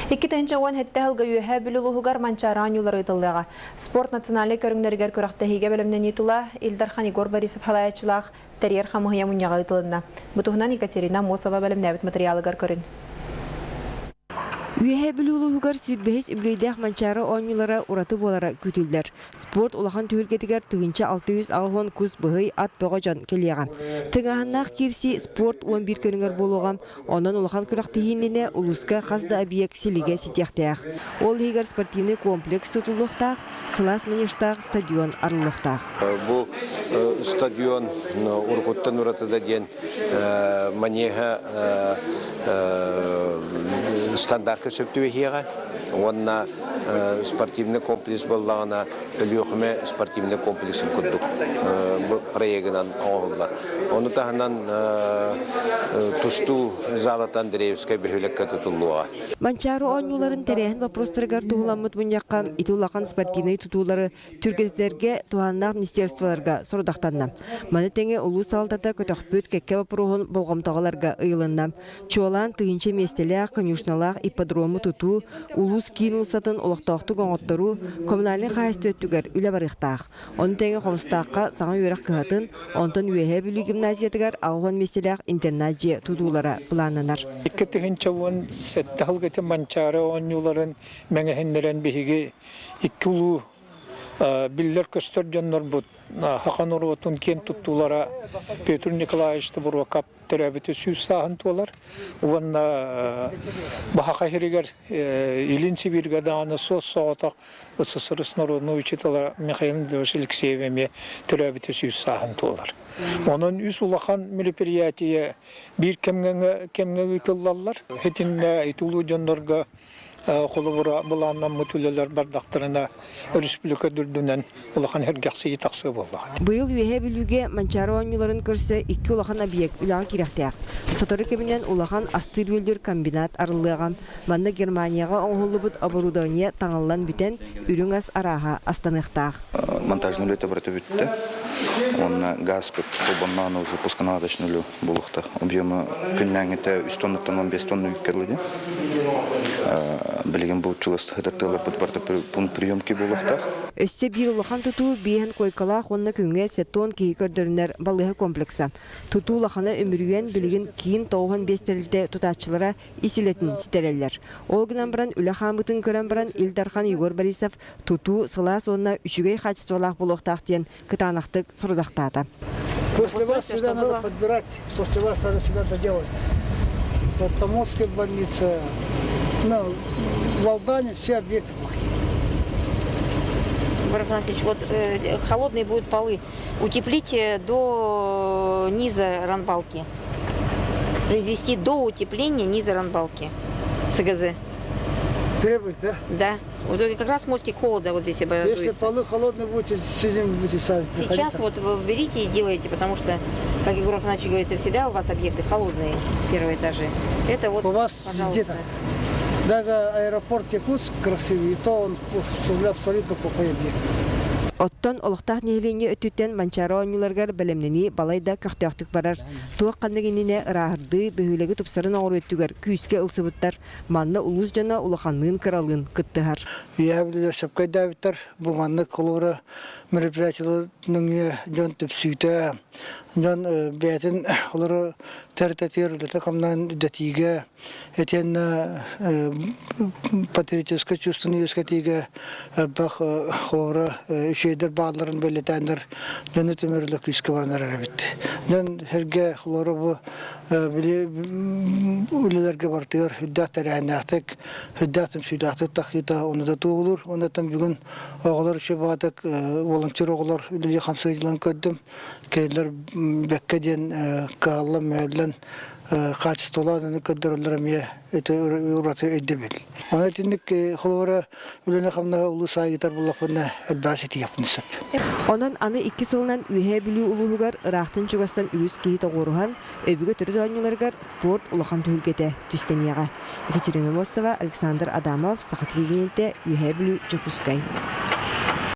Икки тәнчауан хетте хылга үйәһә бүлілуғығар манчаран юлары ытылыға. Спорт национальный көріңдергер көріқті бөлімнен етула Илдархан Игор Борисов халайатчылақ тәрьер қамығыя мұнияға ытылына. Бұтығынан Екатерина Мосова бөлімнәбіт материалығар көрін. Үйәһә бүлілуғығар сүрбәхес үбірейдәқ манчары оңылары ураты болара күтілдер. Спорт улахан түйілгетігер тығынча 600 ағын күз бұғый ат бұға жан келеғам. Тыңағыннақ керсі спорт 11 көріңер болуғам, онын улахан күрақтығыніне улысқа қазда объект селіге сетяқтаяқ. Ол егер спортивный комплекс тұтылықтақ, сылас мәнештақ стадион арылықтақ. Бұл стадион Ургуттан уратыда ден манеға стандарт сөптүбе хига. Онна спортивный комплекс боллагана өлүхме спортивный комплексын курдук. Бу проектынан оңоллар. Оны таханан тусту залат Андреевская бехүлекке тутулуга. Манчары оңуларын терехин вопростаргар тугуламмыт муньяккам итулахан спортивный тутулары түргеттерге туганнак министерстволарга сордактаннам. Маны теңе улус алдата көтөкпөт кекке вопрогун болгомтагаларга ыйылыннам. Чуалан тыгынча местелер, конюшналар, ипподрому туту, улус кинулсатын олоқтақты гоңоттору коммунальный хайстөттүгер үле барықтақ. Оны теңе қомстаққа саңа үйрек кығатын, онтон үйәе бүлі гимназиятыгар ағуан меселек интернат же тудулара плананар. Иккетігін чауын сәтті халгеті манчары оңюларын мәңәхендерен бейге икки улу биллер көстөр жоннор бұд. Хақан ұрғытын кен тұттулара Петр Николаевичті бұруа кап төрәбіті сүйіз сағын туалар. Уанна бахақа херегер Илин Сибирга дағаны соз соғатақ СССР народны учиталар Михаил Алексеевеме төрәбіті сүйіз сағын туалар. Onun üst ulakan мероприятие bir kemge ıtıllarlar. Hetinle itulu canlarga kolubura bulandan mutlular bardaklarına Respublika dürdünden ulakan hergahsi taksı oldu. Bu yıl üye bölüge mançara oyuncuların körse iki ulakan abiyek ulağı kirekteğ. Sotarı keminden ulakan astır böldür kombinat arılığam. Manda Germaniyaga oğulubut aburudaniye tanılan biten ürün az araha astanıqtağ. Монтажный лёт обратовитте. Он газ побанана уже пусканадочный лёт булухта. Объемы күннәңгете 3 тоннаттан 15 тонна үткерледи. Билеген бу чугас хатыртылар бут пункт приемки булухта. Өсте бир улахан туту биен койкалах онна күнгә сеттон ки көрдөрнөр балыгы комплексы. Туту улаханы өмүрүен билеген кийин тооган бестерилде тутачылара исилетин ситереллер. Ол гынан баран үлахамытын көрөн баран Илдархан Игор Борисов туту сылас онна үчүгөй хачсылак булуктак ден кытанактык сурдактады. После вас сюда надо подбирать, после вас надо сюда доделать. Вот Томовская больница, в Алдане все объекты плохие. Борис Васильевич, вот холодные будут полы. Утеплите до низа ранбалки. Произвести до утепления низа ранбалки с АГЗ. Требует, да? Да. Вот как раз мостик холода вот здесь образуется. Если полы холодные будете, будете сами. Сейчас вот вы берите и делаете, потому что, как Егор Афанасьевич говорит, всегда у вас объекты холодные, первые этажи. Это вот, у вас пожалуйста. Даже аэропорт Якутск красивый, и то он абсолютно плохой объект. Оттон олықтақ нейлене өтүттен манчара оңыларғар бәлемнені балайда көқтіяқтық барар. Туақ қандығыніне ұрағырды бөхілегі тұпсарын оғыр өттігер күйіске ұлсыбыттар. Манны ұлыз жана ұлақанлығын қыралығын күттіғар. Үйәбілі шапқай дәвіттар, бұл манны қолуыра мероприятиялының жон түпсүйті. Жон бәйтін олары тәртәтер үлеті қамнан дәтиге, әтен патриотическое чувствоны өскәтиге бақ қолуыра şeyler bağların belirtenler yönetimlerle küske varlar elbette. Ben herge xloro bu ülkelerge vartıyor. Hüddet erenektek, hüddetim südatet takita onu da doğulur. Ondan bugün oğullar şebatek volunteer oğullar ülke hamsayılan kördüm. Keyler bekkeden kallam meylen kaçtılar kördürlerim ya uğratı edebil. Ona tindik xloro ülke hamna ulu sayıtar bulakına elbaseti yapınısıp. Onun anı 2 sılından üye bülü uluğugar ıraqtın çıgastan üyüz keyi toğuruhan, öbüge türü dağınyolargar sport ulağan tühülgete tüsteniyağa. Екатерина Мосова, Александр Адамов, Сахатривинте, üye bülü Çokускay.